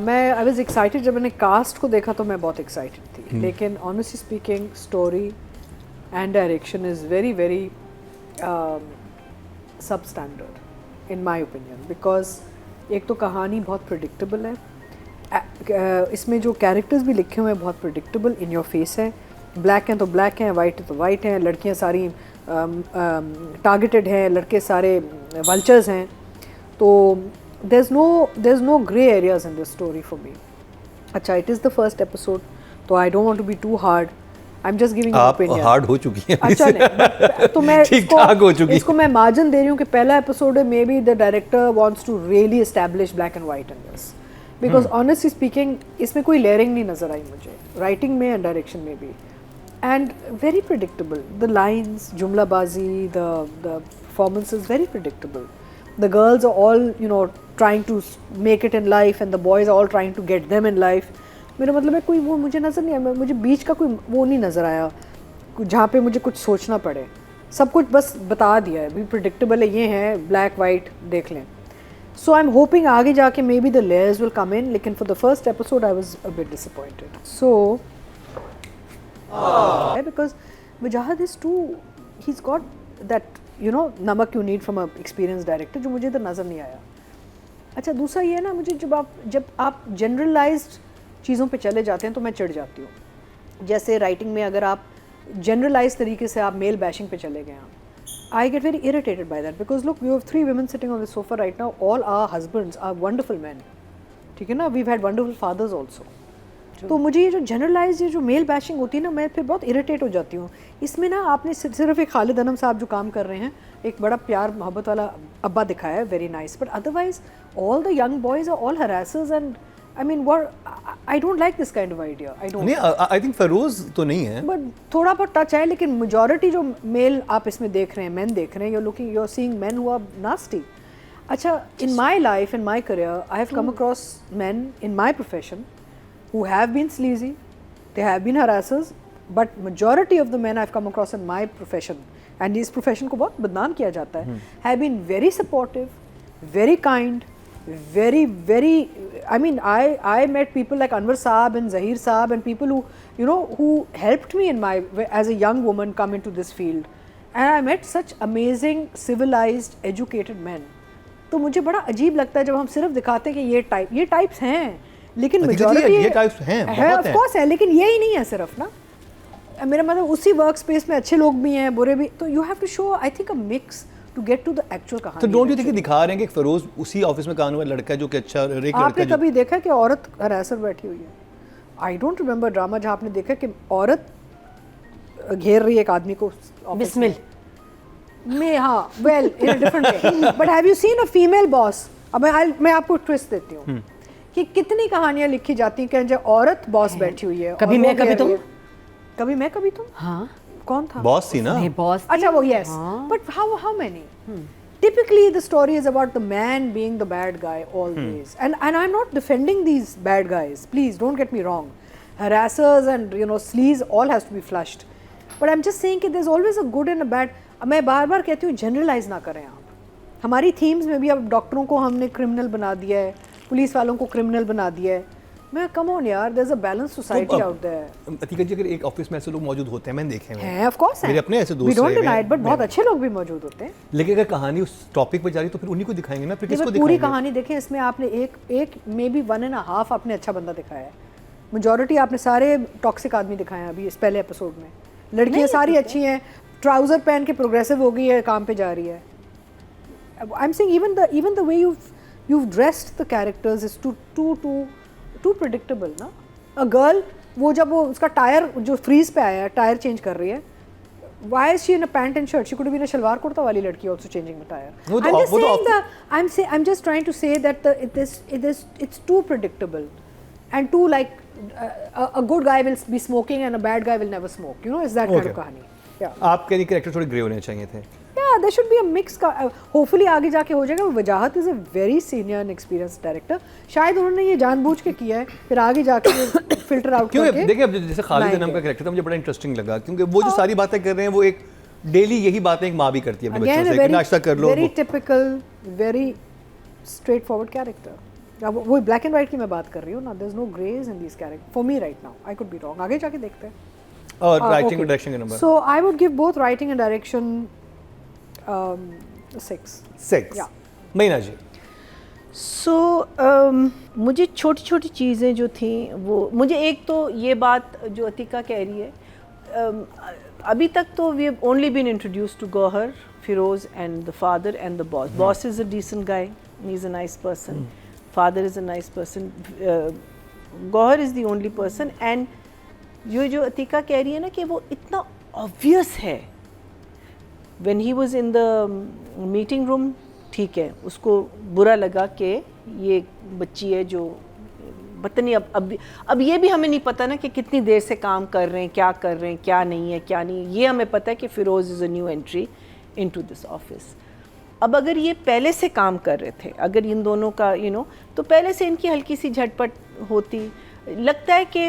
मैं I was excited जब मैंने कास्ट को देखा तो मैं बहुत एक्साइटेड थी, लेकिन honestly speaking story and direction is very very substandard in my opinion, because एक तो कहानी बहुत प्रिडिक्टेबल है, इसमें जो कैरेक्टर्स भी लिखे हुए हैं बहुत प्रिडिक्टेबल, इन योर फेस है, ब्लैक हैं तो ब्लैक हैं, वाइट है तो वाइट हैं, लड़कियां सारी टारगेटेड हैं, लड़के सारे वल्चर्स हैं, तो there's no gray areas in this story for me. अच्छा, it is the first episode, तो I don't want to be too hard. I'm just giving an opinion. आप हार्ड हो चुकी हैं। अच्छा नहीं, तो मैं इसको मैं मार्जिन दे रही हूँ कि पहला एपिसोड है, maybe the director wants to really establish black and white in this, because honestly speaking इसमें कोई लेयरिंग नहीं नजर आई मुझे, राइटिंग में एंड डायरेक्शन में भी, and very predictable, the lines, जुमलाबाजी, the performance is very predictable. The girls are all, you know, trying to make it in life and the boys are all trying to get them in life. मेरा मतलब है कोई वो मुझे नज़र नहीं आया, मुझे बीच का कोई वो नहीं नज़र आया जहाँ पे मुझे कुछ सोचना पड़े. सब कुछ बस बता दिया है, भी प्रिडिक्टेबल है, ये है ब्लैक वाइट देख लें. सो आई एम होपिंग आगे जाके maybe the layers will come in, लेकिन for the first episode I was a bit disappointed. So because Wajahat is too, he is got that you know namak you need from a experience director, जो मुझे इधर नज़र नहीं आया. अच्छा, दूसरा ये है ना, मुझे जब आप जनरलाइज्ड चीज़ों पे चले जाते हैं तो मैं चिढ़ जाती हूँ. जैसे राइटिंग में अगर आप जनरलाइज तरीके से आप मेल बैशिंग पे चले गए, I get very irritated by that, because look, we have 3 women sitting on the sofa right now, all our husbands are wonderful men, ठीक है ना, we have had wonderful fathers also. तो मुझे ये जो जनरलाइज ये जो मेल बैशिंग होती है ना, मैं फिर बहुत इरिटेट हो जाती हूँ. इसमें ना आपने सिर्फ एक खालिद अनम साहब जो काम कर रहे हैं, एक बड़ा प्यार मोहब्बत वाला अब्बा दिखाया है, very nice, but otherwise all the young boys are all harassers and I mean I don't like this kind of idea. I think Feroz तो नहीं है, बट थोड़ा बहुत टच है, लेकिन मेजॉरिटी जो मेल आप इसमें देख रहे हैं, मैन देख रहे हैं, you are seeing men who are nasty. अच्छा, in my life, in my career, I have come across men in my profession who have been sleazy, they have been harassers, but majority of the men I've come across in my profession, and इस profession को बहुत बदनाम किया जाता है, have been very supportive, very kind, very very, I mean I met people like Anwar Saab and Zahir Saab and people who, you know, who helped me in my, as a young woman come into this field, and I met such amazing civilized educated men. तो मुझे बड़ा अजीब लगता है जब हम सिर्फ दिखाते हैं कि ये टाइप्स हैं, लेकिन मेजॉरिटी ये टाइप्स हैं, ऑफ कोर्स है, लेकिन ये ही नहीं है सिर्फ ना. मेरा मतलब उसी वर्क स्पेस में अच्छे लोग भी हैं, बुरे भी, तो you have to show I think a mix to get to the actual कहानी. तो डोंट यू थिंक दिखा रहे हैं कि फरोज उसी ऑफिस में काम हुआ लड़का जो कि अच्छा, एक लड़का आपने कभी देखा कि औरत हरासर बैठी हुई है? आई डोंट रिमेंबर ड्रामा जहाँ आपने देखा कि औरत घेर रही है एक आदमी को बिस्मिल में. हाँ, well in a different way, but have you seen a female boss? अब मैं आपको ट्विस्ट देती हूँ कि कितनी कहानियां लिखी जाती हैं कि जो औरत बॉस बैठी हुई है, कभी मैं कभी तुम, कभी मैं कभी तुम. हाँ, कौन था बॉस? थी ना बॉस. अच्छा, वो yes, but how many? Typically the story is about the man being the bad guy always, and I'm not defending these bad guys, please don't get me wrong, harassers and you know sleaze all has to be flushed, but I'm just saying कि there's always a good and a bad. मैं बार बार कहती हूँ generalise ना करें आप. हमारी themes में भी अब डॉक्टरों को हमने क्रिमिनल बना दिया है, पुलिस वालों को क्रिमिनल बना दिया है. मैं कम ऑन यार, there is a balance society out there. Atika ji, अगर एक ऑफिस में ऐसे लोग मौजूद होते हैं, मैंने देखे हैं, ऑफ कोर्स मेरे अपने ऐसे दोस्त हैं, वी डोंट डिनाई, बट बहुत अच्छे लोग भी मौजूद होते हैं. लेकिन अगर कहानी उस टॉपिक पर जा रही तो फिर उन्हीं को दिखाएंगे ना, फिर किसको दिखाएंगे? पूरी कहानी देखें, इसमें आपने एक मे बी 1.5 आपने अच्छा बंदा दिखाया है, मेजॉरिटी आपने सारे टॉक्सिक आदमी दिखाए हैं अभी इस पहले एपिसोड में. लड़कियां सारी अच्छी हैं, ट्राउजर पहन के प्रोग्रेसिव हो गई है, काम पे जा रही है. I am saying even the way you've dressed the characters is too predictable ना. A girl, वो जब वो उसका टायर जो फ्रीज पे आया है, टायर चेंज कर रही है, why is she in a pant and shirt? She could have been a shalwar kurta वाली लड़की also changing the tire. I'm just trying to say that it's too predictable and too like a good guy will be smoking and a bad guy will never smoke, you know, is that kind of कहानी. आपके character थोड़े grey होने चाहिए थे. there should be a mix का, hopefully आगे जाके हो जाएगा. वजाहत is a very senior and experienced director, शायद उन्होंने ये जानबूझ के किया है, फिर आगे जाके फिल्टर आउट करके. देखिए, अब जैसे खालिद नाम का कैरेक्टर था, मुझे बड़ा इंटरेस्टिंग लगा, क्योंकि वो जो सारी बातें कर रहे हैं वो एक डेली यही बातें एक माँ भी करती है अपने बच्चों से, नाश्ता कर लो. Very typical, very straightforward character. अब वो ब्लैक एंड वाइट की मैं बात कर रही हूँ ना, there is no greys in this character for me right now, I could be wrong, आगे जाके देखते हैं. और राइटिंग और डायरेक्शन का number? So I would give both writing and direction 6. 6. Yeah. महीना जी? सो मुझे छोटी छोटी चीज़ें जो थी वो, मुझे एक तो ये बात जो अतिका कह रही है, अभी तक तो we have only been introduced to Gauhar, Firoz and the father and the boss. Boss is a decent guy, he is a nice person, father is a nice person, Gauhar is the only person. And ये जो अतिका कह रही है ना कि वो इतना obvious है, when he was in the meeting room, ठीक है, उसको बुरा लगा कि ये बच्ची है जो पता नहीं, अब ये भी हमें नहीं पता ना कि कितनी देर से काम कर रहे हैं, क्या कर रहे हैं, क्या नहीं है, क्या नहीं है. ये हमें पता है कि Firoz is a new entry into this office. अब अगर ये पहले से काम कर रहे थे, अगर इन दोनों का तो पहले से इनकी हल्की सी झटपट होती. लगता है कि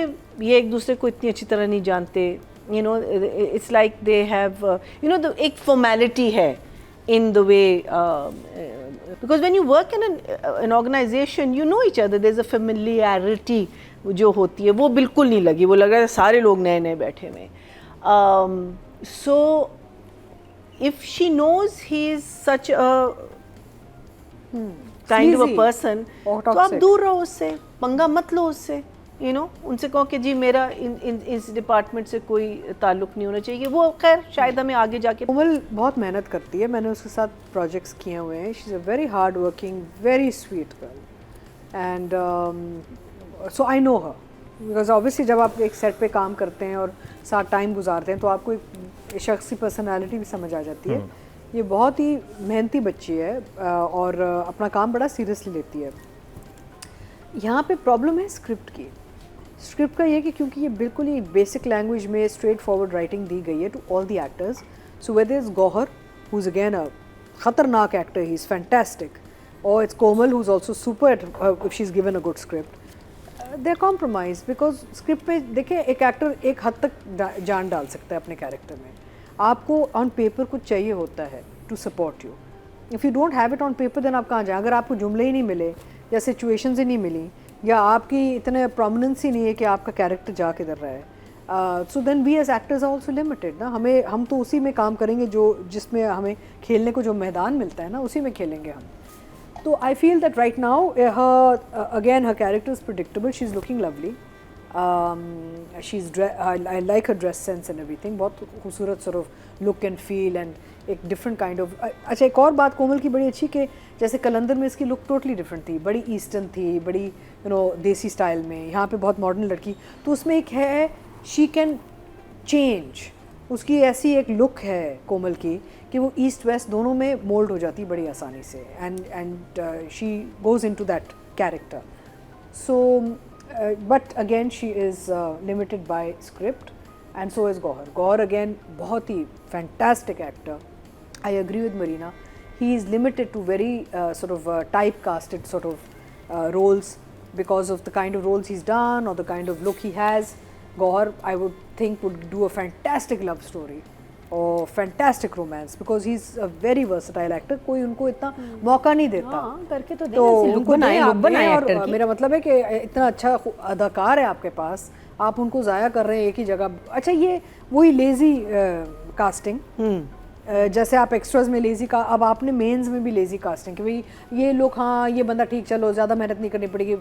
ये एक दूसरे को इतनी अच्छी तरह नहीं जानते, इट्स लाइक दे हैव एक फॉर्मेलिटी है in the way because when you work in an organization you know each other, there's a familiarity जो होती है, वो बिल्कुल नहीं लगी. वो लग रहा है सारे लोग नए नए बैठे हुए. So if she knows he is such a kind of a person, तो आप दूर रहो उससे, पंगा मत लो उससे. उनसे कहो कि जी मेरा इस डिपार्टमेंट से कोई ताल्लुक नहीं होना चाहिए. वो खैर शायद हमें आगे जाके. कोमल बहुत मेहनत करती है, मैंने उसके साथ प्रोजेक्ट्स किए हुए हैं. She is a very hard working, very sweet girl, and so I know her, because obviously जब आप एक सेट पे काम करते हैं और साथ टाइम गुजारते हैं तो आपको एक शख्स की पर्सनैलिटी भी समझ आ जाती है. ये बहुत ही मेहनती बच्ची है और अपना काम बड़ा सीरियसली लेती है. यहाँ पे प्रॉब्लम है स्क्रिप्ट की. स्क्रिप्ट का ये कि क्योंकि ये बिल्कुल ही बेसिक लैंग्वेज में स्ट्रेट फॉरवर्ड राइटिंग दी गई है to all the actors. So whether is Gauhar who is again a खतरनाक एक्टर, ही इज़ फैंटास्टिक, और it's Komal who is also super if she is given a good script. They are compromise because script पे देखिए एक actor एक हद तक जान डाल सकता है अपने कैरेक्टर में. आपको ऑन पेपर कुछ चाहिए होता है to support you. If you don't have it on paper then आप कहाँ जाएँ. अगर आपको जुमले ही नहीं मिले या सिचुएशंस ही नहीं मिली या आपकी इतने प्रोमिनेंस ही नहीं है कि आपका कैरेक्टर जा किधर रहा है, so then we as actors are also limited ना. हम तो उसी में काम करेंगे जो जिसमें हमें खेलने को जो मैदान मिलता है ना, उसी में खेलेंगे हम. तो I feel that right now her again her character is predictable. She is looking lovely, she is I like her dress sense and everything. बहुत खूबसूरत sort of look and feel and एक डिफरेंट काइंड ऑफ. अच्छा, एक और बात कोमल की बड़ी अच्छी कि जैसे कलंदर में इसकी लुक टोटली डिफरेंट थी, बड़ी ईस्टर्न थी, बड़ी देसी स्टाइल में. यहाँ पे बहुत मॉडर्न लड़की, तो उसमें एक है शी कैन चेंज. उसकी ऐसी एक लुक है कोमल की कि वो ईस्ट वेस्ट दोनों में मोल्ड हो जाती बड़ी आसानी से. And she goes into that character. So but again she is limited by script and so is Gauhar. Gauhar again बहुत ही fantastic actor. I agree with Marina. He is limited to very sort of typecasted sort of roles because of the kind of roles he's done or the kind of look he has. Gauhar, I would think, would do a fantastic love story or fantastic romance because he's a very versatile actor. कोई उनको इतना मौका नहीं देता. हाँ, करके तो तो लुक उनको बनाए और मेरा मतलब है कि इतना अच्छा अदाकार है आपके पास, आप उनको ज़ाया कर रहे हैं एक ही जगह. अच्छा, ये वही लेज़ी कास्टिंग, जैसे आप एक्स्ट्राज में लेज़ी का, अब आपने मेंस में भी लेज़ी कास्टिंग कि भाई ये लोग, हाँ ये बंदा ठीक, चलो ज़्यादा मेहनत नहीं करनी पड़ेगी,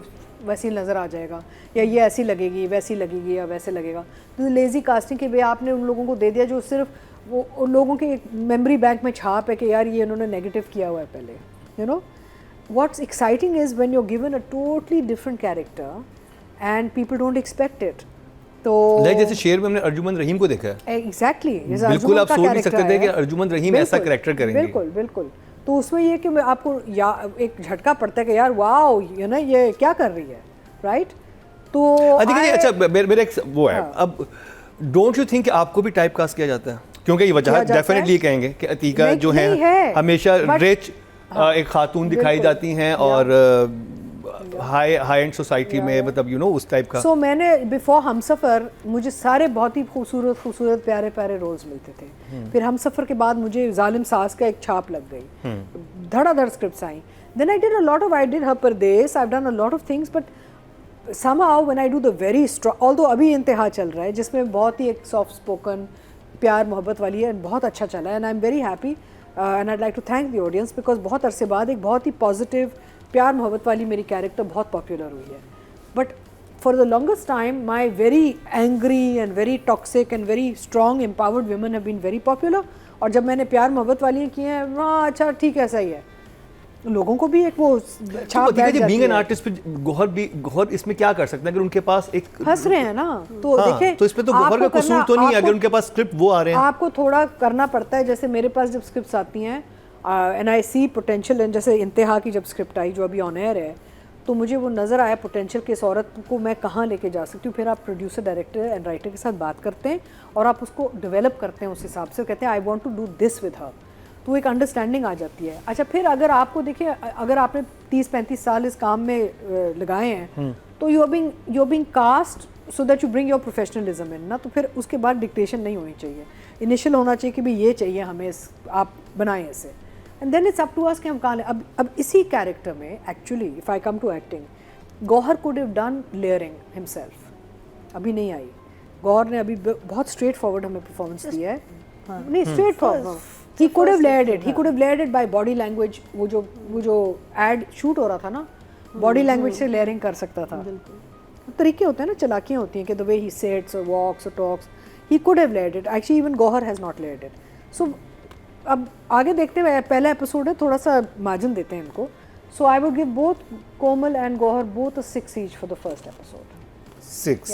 वैसे ही नज़र आ जाएगा, या ये ऐसी लगेगी वैसी लगेगी या वैसे लगेगा. तो लेज़ी कास्टिंग कि भाई आपने उन लोगों को दे दिया जो सिर्फ वो उन लोगों के मेमोरी बैंक में छाप है कि यार ये इन्होंने नेगेटिव किया हुआ है पहले. You know what's exciting is when you are given a totally different character and people don't expect it. तो जैसे शेर में हमने अर्जुमंद रहीम को देखा है. एग्जैक्टली, बिल्कुल आप सोच नहीं सकते थे कि अर्जुमंद रहीम ऐसा कैरेक्टर करेंगे. बिल्कुल बिल्कुल. तो उसमें ये कि आपको एक झटका पड़ता है कि यार वाओ, ये ना ये क्या कर रही है, राइट. तो अच्छा, मेरा एक वो है, अब डोंट यू थिंक आपको भी टाइप कास्ट किया जाता है? क्योंकि ये वजह डेफिनेटली कहेंगे कि अतीका जो है हमेशा रिच एक खातून दिखाई जाती हैं और हाई एंड सोसाइटी में, मतलब उस टाइप का. सो मैंने बिफोर हमसफ़र मुझे सारे बहुत ही खूबसूरत प्यारे प्यारे रोल्स मिलते थे. फिर हमसफ़र के बाद मुझे जालिम सास का एक छाप लग गई, धड़ाधड़ स्क्रिप्ट्स आई. Then I did her Pardes, I've done a lot of things, but somehow when I do the very strong, although अभी इंतहा चल रहा है जिसमें बहुत ही एक सॉफ्ट स्पोकन प्यार मोहब्बत वाली है, बहुत अच्छा चला है, and I'm very happy and I'd like to thank the audience because बहुत अरसे बाद एक बहुत ही पॉजिटिव प्यार मोहब्बत वाली मेरी कैरेक्टर बहुत पॉपुलर हुई है. But for the longest time my very angry and very toxic and very strong empowered women have been very popular. और जब मैंने प्यार मोहब्बत वाली की हैं, हाँ अच्छा ठीक है सही है, लोगों को भी एक वो छाप बैठ जाती है. बीइंग एन आर्टिस्ट पे गौहर इसमें क्या कर सकते हैं अगर उनके पास एक हंस रहे हैं ना, तो हाँ, देखिए तो इसमें तो गौहर का कसूर तो नहीं है अगर उनके पास स्क्रिप्ट वो आ रहे हैं. आपको थोड़ा करना पड़ता है. जैसे मेरे पास जब स्क्रिप्ट्स आती हैं and I see potential, and जैसे इंतहा की जब स्क्रिप्ट आई जो अभी ऑन एयर है, तो मुझे वो नज़र आया पोटेंशियल कि इस औरत को मैं कहाँ लेके जा सकती हूँ. फिर आप प्रोड्यूसर डायरेक्टर एंड राइटर के साथ बात करते हैं और आप उसको डेवलप करते हैं उस हिसाब से, कहते हैं I want to do this with her, तो एक अंडरस्टैंडिंग आ जाती है. अच्छा फिर अगर आपको देखिए, अगर आपने 30-35 साल इस काम में लगाए हैं तो you are being cast so that you bring your professionalism in ना, तो फिर उसके बाद डिक्टेशन नहीं होनी चाहिए. इनिशियल होना चाहिए कि भाई ये चाहिए हमें, आप बनाएं इसे, and then it's up to us कि हम कहाँ. अब इसी कैरेक्टर में actually if I come to acting, Gauhar could have done layering himself, अभी नहीं आई. गौहर ने अभी बहुत स्ट्रेट फॉरवर्ड हमें परफॉर्मेंस दी है. नहीं straightforward, he could have layered it by body language. वो जो ad shoot हो रहा था ना, body language से layering कर सकता था. तरीके होते हैं ना, चालाकियाँ होती हैं कि the way he sits or walks or talks, he could have layered it. Actually even Gauhar has not layered it. So अब आगे देखते हैं, पहला एपिसोड है, थोड़ा सा मार्जिन देते हैं इनको. So I would give both Komal and Gauhar both a 6 each for the first episode. 6